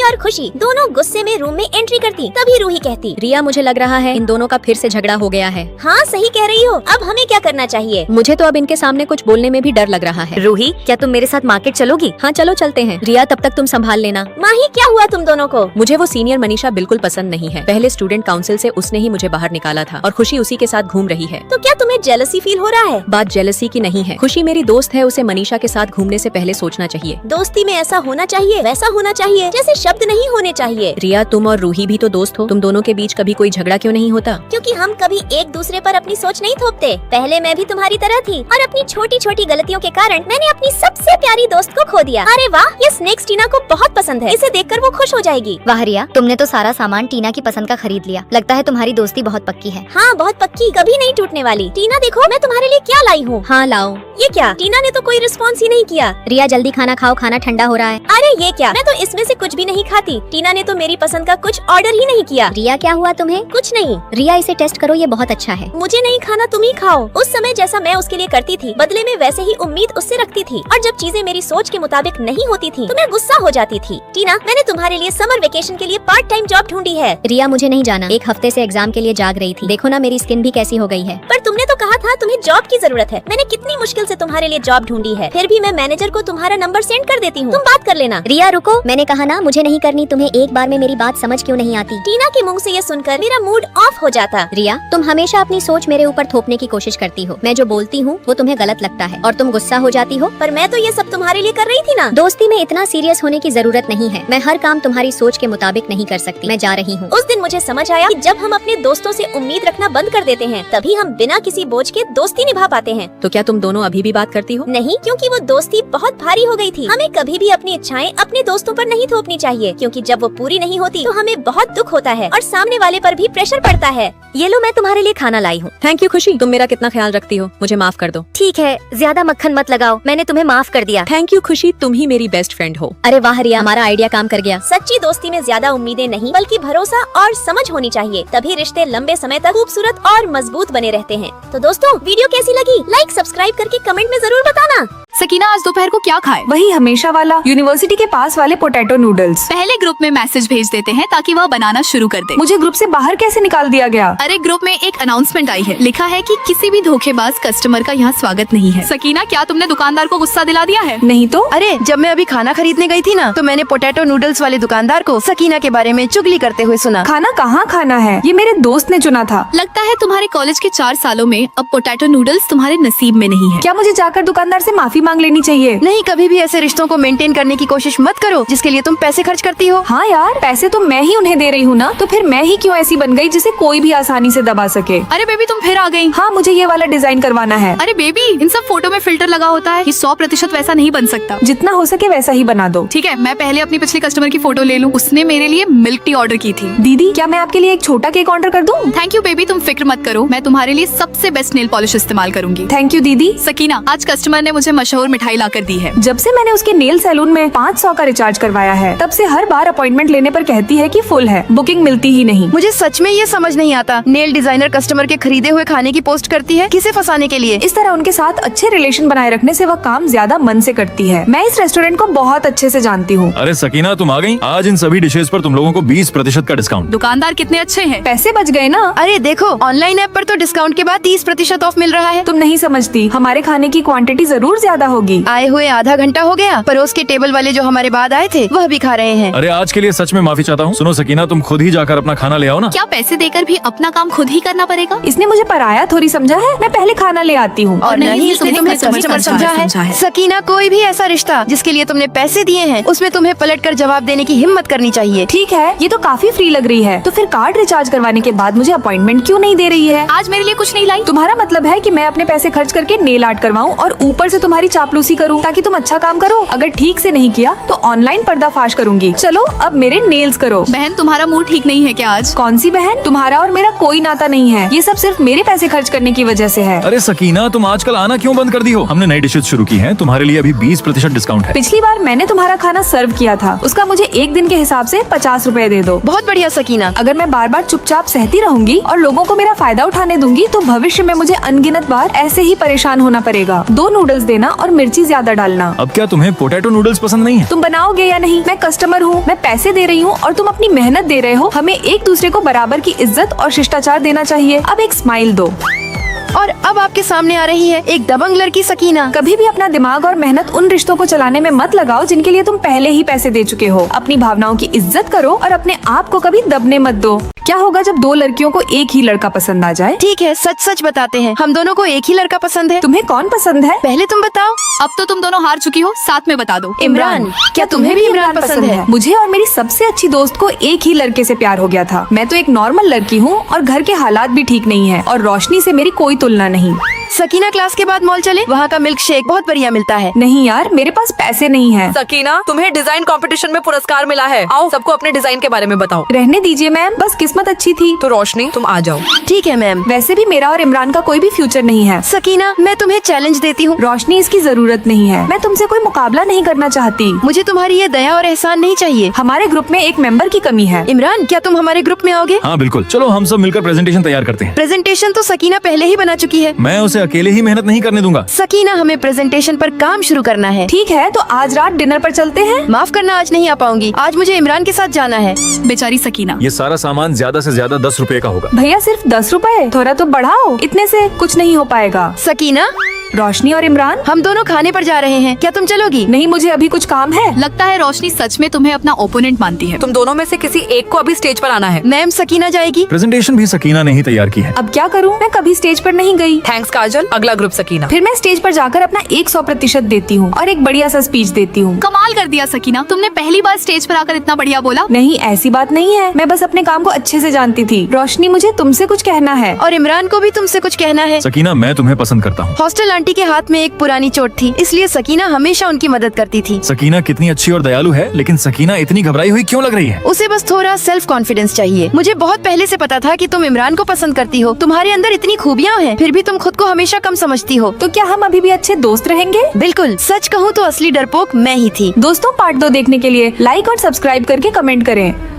और खुशी दोनों गुस्से में रूम में एंट्री करती, तभी रूही कहती, रिया मुझे लग रहा है इन दोनों का फिर से झगड़ा हो गया है। हाँ सही कह रही हो, अब हमें क्या करना चाहिए? मुझे तो अब इनके सामने कुछ बोलने में भी डर लग रहा है। रूही, क्या तुम मेरे साथ मार्केट चलोगी? हाँ चलो चलते हैं। रिया तब तक तुम संभाल लेना। माही क्या हुआ तुम दोनों को? मुझे वो सीनियर मनीषा बिल्कुल पसंद नहीं है। पहले स्टूडेंट काउंसिल से उसने ही मुझे बाहर निकाला था और खुशी उसी के साथ घूम रही है। तो क्या तुम्हें जेलसी फील हो रहा है? बात जेलसी की नहीं है, खुशी मेरी दोस्त है, उसे मनीषा के साथ घूमने से पहले सोचना चाहिए। दोस्ती में ऐसा होना चाहिए, वैसा होना चाहिए जैसे शब्द नहीं होने चाहिए। रिया तुम और रूही भी तो दोस्त हो, तुम दोनों के बीच कभी कोई झगड़ा क्यों नहीं होता? क्योंकि हम कभी एक दूसरे पर अपनी सोच नहीं थोपते। पहले मैं भी तुम्हारी तरह थी और अपनी छोटी छोटी गलतियों के कारण मैंने अपनी सबसे प्यारी दोस्त को खो दिया। अरे वाह, ये स्नेक्स टीना को बहुत पसंद है, इसे देखकर वो खुश हो जाएगी। वाह रिया, तुमने तो सारा सामान टीना की पसंद का खरीद लिया। लगता है तुम्हारी दोस्ती बहुत पक्की है। हाँ बहुत पक्की, कभी नहीं टूटने वाली। टीना देखो मैं तुम्हारे लिए क्या लाई हूँ। हाँ लाओ। ये क्या? टीना ने तो कोई रिस्पॉन्स ही नहीं किया। रिया जल्दी खाना खाओ, खाना ठंडा हो रहा है। अरे ये क्या, मैं तो इसमें से कुछ भी नहीं खाती। टीना ने तो मेरी पसंद का कुछ ऑर्डर ही नहीं किया। रिया क्या हुआ तुम्हें? कुछ नहीं। रिया इसे टेस्ट करो, ये बहुत अच्छा है। मुझे नहीं खाना, तुम ही खाओ। उस समय जैसा मैं उसके लिए करती थी, बदले में वैसे ही उम्मीद उससे रखती थी, और जब चीजें मेरी सोच के मुताबिक नहीं होती थी तो मैं गुस्सा हो जाती थी। टीना, मैंने तुम्हारे लिए समर वेकेशन के लिए पार्ट टाइम जॉब ढूंढी है। रिया मुझे नहीं जाना, एक हफ्ते से एग्जाम के लिए जाग रही थी। देखो ना मेरी स्किन भी कैसी हो गई है। पर तुमने तो कहा था तुम्हें जॉब की जरूरत है। मैंने कितनी मुश्किल से तुम्हारे लिए जॉब ढूंढी है, फिर भी मैं मैनेजर को तुम्हारा नंबर सेंड कर देती हूँ, तुम बात कर लेना। रिया रुको, मैंने कहा ना मुझे नहीं करनी। तुम्हें एक बार में मेरी बात समझ क्यों नहीं आती? टीना के मुंह से ये सुनकर मेरा मूड ऑफ हो जाता। रिया, तुम हमेशा अपनी सोच मेरे ऊपर थोपने की कोशिश करती हो। मैं जो बोलती हूँ वो तुम्हें गलत लगता है और तुम गुस्सा हो जाती हो। पर मैं तो ये सब तुम्हारे लिए कर रही थी ना। दोस्ती में इतना सीरियस होने की जरूरत नहीं है। मैं हर काम तुम्हारी सोच के मुताबिक नहीं कर सकती। मैं जा रही हूँ। उस दिन मुझे समझ आया कि जब हम अपने दोस्तों से उम्मीद रखना बंद कर देते हैं, तभी हम बिना किसी बोझ के दोस्ती निभा पाते हैं। तो क्या तुम दोनों अभी भी बात करती हो? नहीं, क्योंकि वो दोस्ती बहुत भारी हो गई थी। हमें कभी भी अपनी इच्छाएं अपने दोस्तों पर नहीं थोपनी चाहिए, क्योंकि जब वो पूरी नहीं होती तो हमें बहुत दुख होता है और सामने वाले पर भी प्रेशर पड़ता है। ये लो, मैं तुम्हारे लिए खाना लाई हूँ। थैंक यू खुशी, तुम मेरा कितना ख्याल रखती हो, मुझे माफ कर दो। ठीक है, ज्यादा मक्खन मत लगाओ, मैंने तुम्हें माफ कर दिया। थैंक यू खुशी, तुम ही मेरी बेस्ट फ्रेंड हो। अरे वाह रिया, हमारा आइडिया काम कर गया। सच्ची दोस्ती में ज्यादा उम्मीदें नहीं बल्कि भरोसा और समझ होनी चाहिए, तभी रिश्ते लंबे समय तक खूबसूरत और मजबूत बने रहते हैं। तो दोस्तों, वीडियो कैसी लगी? लाइक सब्सक्राइब करके कमेंट में जरूर बताना। सकीना आज दोपहर को क्या खाए? वही हमेशा वाला, यूनिवर्सिटी के पास वाले पोटैटो नूडल्स। पहले ग्रुप में मैसेज भेज देते हैं ताकि वह बनाना शुरू कर दे। मुझे ग्रुप से बाहर कैसे निकाल दिया गया? अरे ग्रुप में एक अनाउंसमेंट आई है, लिखा है कि किसी भी धोखेबाज कस्टमर का यहाँ स्वागत नहीं है। सकीना, क्या तुमने दुकानदार को गुस्सा दिला दिया है? नहीं तो। अरे जब मैं अभी खाना खरीदने गई थी ना, तो मैंने पोटैटो नूडल्स वाले दुकानदार को सकीना के बारे में चुगली करते हुए सुना। खाना कहाँ खाना है, ये मेरे दोस्त ने चुना था। लगता है तुम्हारे कॉलेज के 4 सालों में अब पोटैटो नूडल्स तुम्हारे नसीब में नहीं है। क्या मुझे जाकर दुकानदार से माफी मांग लेनी चाहिए? नहीं, कभी भी ऐसे रिश्तों को मेंटेन करने की कोशिश मत करो जिसके लिए तुम पैसे खर्च करती हो। हाँ यार, पैसे तो मैं ही उन्हें दे रही हूँ ना, तो फिर मैं ही क्यों ऐसी बन गई जिसे कोई भी आसानी से दबा सके। अरे बेबी, तुम फिर आ गई। हाँ, मुझे ये वाला डिजाइन करवाना है। अरे बेबी, इन सब फोटो में फिल्टर लगा होता है, ये 100% वैसा नहीं बन सकता। जितना हो सके वैसा ही बना दो। ठीक है, मैं पहले अपनी पिछली कस्टमर की फोटो ले लूँ। उसने मेरे लिए मिल्क टी ऑर्डर की थी। दीदी, क्या मैं आपके लिए एक छोटा केक ऑर्डर कर दूं? थैंक यू बेबी, तुम फिक्र मत करो, मैं तुम्हारे लिए सबसे बेस्ट नेल पॉलिश इस्तेमाल करूंगी। थैंक यू दीदी। सकीना, आज कस्टमर ने मुझे मशहूर मिठाई लाकर दी है। जब से मैंने उसके नेल सैलून में 500 का रिचार्ज करवाया है, तब से हर बार अपॉइंटमेंट लेने पर कहती है कि फुल है, बुकिंग मिलती ही नहीं। मुझे सच में ये समझ नहीं आता, नेल डिजाइनर कस्टमर के खरीदे हुए खाने की पोस्ट करती है, किसे फंसाने के लिए? इस तरह उनके साथ अच्छे रिलेशन बनाए रखने से वह काम ज्यादा मन से करती है। मैं इस रेस्टोरेंट को बहुत अच्छे से जानती हूँ। अरे सकीना, तुम आ गई। आज इन सभी डिशेज पर तुम लोगों को 20% का डिस्काउंट। दुकानदार कितने अच्छे हैं। पैसे बच गए ना। अरे देखो, ऑनलाइन ऐप पर तो डिस्काउंट के बाद 30% ऑफ मिल रहा है। तुम नहीं समझती, हमारे खाने की क्वांटिटी जरूर ज्यादा होगी। आए हुए आधा घंटा हो गया, परोस के टेबल वाले जो हमारे बाद आए थे वह भी खा रहे हैं। अरे आज के लिए सच में माफी चाहता हूँ। सुनो सकीना, तुम खुद ही जाकर अपना खाना ले आओ ना। क्या पैसे देकर भी अपना काम खुद ही करना पड़ेगा? इसने मुझे पराया थोड़ी समझा है। मैं पहले खाना ले आती हूँ। और नहीं इसने तुम्हें कस्टमर समझा है। सकीना, कोई भी ऐसा रिश्ता जिसके लिए तुमने पैसे दिए हैं, उसमें तुम्हें पलटकर जवाब देने की हिम्मत करनी चाहिए। ठीक है, ये तो काफी फ्री लग रही है, तो फिर कार्ड रिचार्ज करवाने के बाद मुझे अपॉइंटमेंट क्यों नहीं दे रही है? आज मेरे लिए कुछ नहीं लाई। तुम्हारा मतलब है कि मैं अपने पैसे खर्च करके नेल आर्ट करवाऊं और ऊपर से तुम्हारी चापलूसी करूं ताकि तुम अच्छा काम करो? अगर ठीक से नहीं किया तो ऑनलाइन पर्दाफाश करूंगी। चलो अब मेरे नेल्स करो। बहन, तुम्हारा मूड ठीक नहीं है क्या आज? कौन सी बहन? तुम्हारा और मेरा कोई नाता नहीं है, ये सब सिर्फ मेरे पैसे खर्च करने की वजह से है। अरे सकीना, तुम आजकल आना क्यों बंद कर दी हो? हमने नई डिशेज शुरू की हैं, तुम्हारे लिए अभी 20% डिस्काउंट है। पिछली बार मैंने तुम्हारा खाना सर्व किया था, उसका मुझे एक दिन के हिसाब से 50 रुपए दे दो। बहुत बढ़िया सकीना। अगर मैं बार बार चुपचाप सहती रहूंगी और लोगों को मेरा फायदा उठाने दूंगी तो भविष्य में मुझे अनगिनत बार ऐसे ही परेशान होना पड़ेगा। 2 नूडल्स देना और मिर्ची ज्यादा डालना। अब क्या तुम्हें पोटैटो नूडल्स पसंद नहीं है? तुम बनाओगे या नहीं? मैं कस्टमर हूँ, मैं पैसे दे रही हूँ और तुम अपनी मेहनत दे रहे हो। हमें एक दूसरे को बराबर की इज्जत और शिष्टाचार देना चाहिए। अब एक स्माइल दो। और अब आपके सामने आ रही है एक दबंग लड़की सकीना। कभी भी अपना दिमाग और मेहनत उन रिश्तों को चलाने में मत लगाओ जिनके लिए तुम पहले ही पैसे दे चुके हो। अपनी भावनाओं की इज्जत करो और अपने आप को कभी दबने मत दो। क्या होगा जब दो लड़कियों को एक ही लड़का पसंद आ जाए? ठीक है, सच सच बताते हैं, हम दोनों को एक ही लड़का पसंद है। तुम्हें कौन पसंद है? पहले तुम बताओ। अब तो तुम दोनों हार चुकी हो, साथ में बता दो। इमरान, क्या तुम्हें भी इमरान पसंद है? मुझे और मेरी सबसे अच्छी दोस्त को एक ही लड़के से प्यार हो गया था। मैं तो एक नॉर्मल लड़की हूँ और घर के हालात भी ठीक नहीं है और रोशनी से मेरी कोई तुलना नहीं। सकीना, क्लास के बाद मॉल चले, वहाँ का मिल्क शेक बहुत बढ़िया मिलता है। नहीं यार, मेरे पास पैसे नहीं है। सकीना, तुम्हें डिजाइन कंपटीशन में पुरस्कार मिला है। आओ सबको अपने डिजाइन के बारे में बताओ। रहने दीजिए मैम, बस किस्मत अच्छी थी। तो रोशनी, तुम आ जाओ। ठीक है मैम। वैसे भी मेरा और इमरान का कोई भी फ्यूचर नहीं है। सकीना, मैं तुम्हें चैलेंज देती हूँ। रोशनी, इसकी जरूरत नहीं है। मैं तुमसे कोई मुकाबला नहीं करना चाहती। मुझे तुम्हारी ये दया और एहसान नहीं चाहिए। हमारे ग्रुप में एक मेंबर की कमी है। इमरान, क्या तुम हमारे ग्रुप में आओगे? हाँ बिल्कुल, चलो हम सब मिलकर प्रेजेंटेशन तैयार करते हैं। प्रेजेंटेशन तो सकीना पहले ही बना चुकी है। मैं उसे अकेले ही मेहनत नहीं करने दूंगा। सकीना, हमें प्रेजेंटेशन पर काम शुरू करना है। ठीक है, तो आज रात डिनर पर चलते हैं। माफ करना, आज नहीं आ पाऊंगी। आज मुझे इमरान के साथ जाना है। बेचारी सकीना। ये सारा सामान ज्यादा से ज्यादा 10 रुपए का होगा। भैया सिर्फ 10 रुपए, थोड़ा तो बढ़ाओ। इतने से कुछ नहीं हो पाएगा। सकीना, रोशनी और इमरान, हम दोनों खाने पर जा रहे हैं, क्या तुम चलोगी? नहीं, मुझे अभी कुछ काम है। लगता है रोशनी सच में तुम्हें अपना ओपोनेंट मानती है। तुम दोनों में से किसी एक को अभी स्टेज पर आना है। मैम, सकीना जाएगी। प्रेजेंटेशन भी सकीना ने ही तैयार की है। अब क्या करूं? मैं कभी स्टेज पर नहीं गई। थैंक्स काजल। अगला ग्रुप सकीना। फिर मैं स्टेज पर जाकर अपना 100% देती हूँ और एक बढ़िया सा स्पीच देती हूँ। कमाल कर दिया सकीना, तुमने पहली बार स्टेज पर आकर इतना बढ़िया बोला। नहीं, ऐसी बात नहीं है। मैं बस अपने काम को अच्छे से जानती थी। रोशनी, मुझे तुमसे कुछ कहना है। और इमरान को भी तुमसे कुछ कहना है। सकीना, मैं तुम्हें पसंद करता हूँ। हॉस्टल आंटी के हाथ में एक पुरानी चोट थी, इसलिए सकीना हमेशा उनकी मदद करती थी। सकीना कितनी अच्छी और दयालु है, लेकिन सकीना इतनी घबराई हुई क्यों लग रही है? उसे बस थोड़ा सेल्फ कॉन्फिडेंस चाहिए। मुझे बहुत पहले से पता था कि तुम इमरान को पसंद करती हो। तुम्हारे अंदर इतनी खूबियाँ हैं, फिर भी तुम खुद को हमेशा कम समझती हो। तो क्या हम अभी भी अच्छे दोस्त रहेंगे? बिल्कुल, सच कहूँ तो असली डरपोक मैं ही थी। दोस्तों, पार्ट 2 देखने के लिए लाइक और सब्सक्राइब करके कमेंट करें।